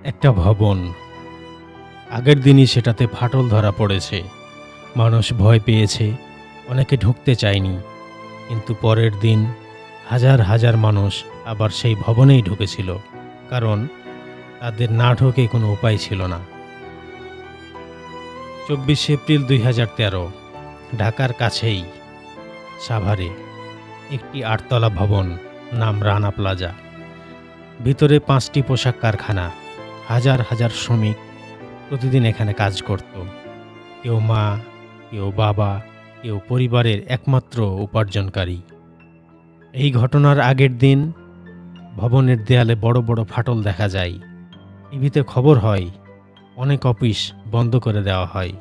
একটা ভবন। আগের দিনই সেটাতে ফাটল ধরা পড়েছে। মানুষ ভয় পেয়েছে, অনেকে ঢুকতে চায়নি। কিন্তু পরের দিন হাজার হাজার মানুষ আবার সেই ভবনেই ঢুকেছিল। কারণ তাদের না ঢোকে কোনো উপায় ছিল না। ২৪শে এপ্রিল ২০১৩ ঢাকার কাছেই সাভারে একটি ৮ তলা ভবন, নাম রানা প্লাজা। ভিতরে ৫টি পোশাক কারখানা, হাজার হাজার শ্রমিক প্রতিদিন এখানে কাজ করত। কেউ মা, কেউ বাবা, কেউ পরিবারের একমাত্র উপার্জনকারী। এই ঘটনার আগের দিন ভবনের দেয়ালে বড় বড় ফাটল দেখা যায়। টিভিতে খবর হয়, অনেক অফিস বন্ধ করে দেওয়া হয়।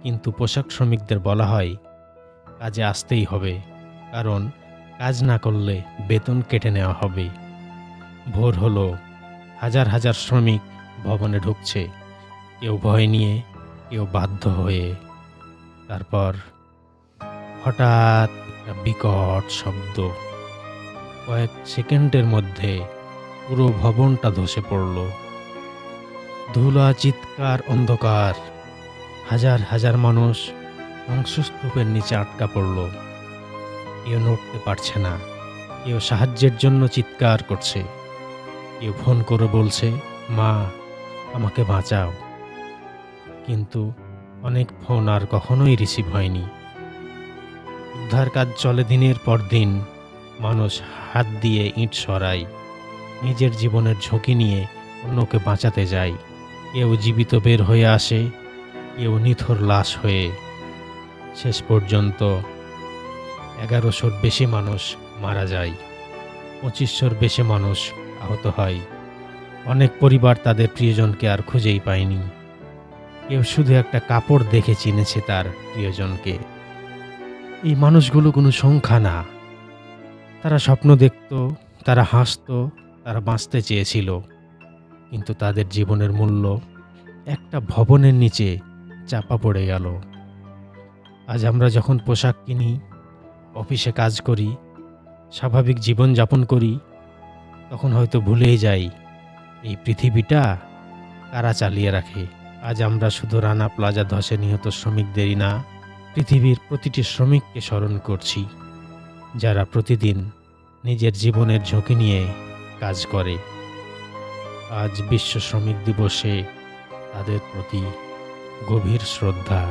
কিন্তু পোশাক শ্রমিকদের বলা হয় কাজে আসতেই হবে, কারণ কাজ না করলে বেতন কেটে নেওয়া হবে। ভোর হলো, হাজার হাজার শ্রমিক ভবনে ঢুকছে, কেউ ভয় নিয়ে, কেউ বাধ্য হয়ে। তারপর হঠাৎ একটা বিকট শব্দ। কয়েক সেকেন্ডের মধ্যে পুরো ভবনটা ধসে পড়ল। ধুলা, চিৎকার, অন্ধকার। হাজার হাজার মানুষ ধ্বংসস্তূপের নিচে আটকা পড়ল। কেউ নড়তে পারছে না, কেউ সাহায্যের জন্য চিৎকার করছে, কেউ ফোন করে বলছে, মা, আমাকে বাঁচাও। কিন্তু অনেক ফোন আর কখনোই রিসিভ হয়নি। উদ্ধার কাজ চলে দিনের পর দিন। মানুষ হাত দিয়ে ইট সরায়, নিজের জীবনের ঝুঁকি নিয়ে অন্যকে বাঁচাতে যায়। কেউ জীবিত বের হয়ে আসে, কেউ নিথর লাশ হয়ে। শেষ পর্যন্ত ১১০০-র বেশি মানুষ মারা যায়, ২৫০০-র বেশি মানুষ আহত হয়। অনেক পরিবার তাদের প্রিয়জনকে আর খুঁজেই পায়নি। কেউ শুধু একটা কাপড় দেখে চিনেছে তার প্রিয়জনকে। এই মানুষগুলো কোনো সংখ্যা না। তারা স্বপ্ন দেখত, তারা হাসত, তারা বাঁচতে চেয়েছিল। কিন্তু তাদের জীবনের মূল্য একটা ভবনের নিচে চাপা পড়ে গেল। আজ আমরা যখন পোশাক কিনি, অফিসে কাজ করি, স্বাভাবিক জীবনযাপন করি, তখন হয়তো ভুলেই যাই এই পৃথিবীটা কারা চালিয়ে রাখে। আজ আমরা শুধু রানা প্লাজা ধসে নিহত শ্রমিকদেরই না, পৃথিবীর প্রতিটি শ্রমিককে স্মরণ করছি, যারা প্রতিদিন নিজের জীবনের ঝুঁকি নিয়ে কাজ করে। আজ বিশ্ব শ্রমিক দিবসে তাদের প্রতি গভীর শ্রদ্ধা।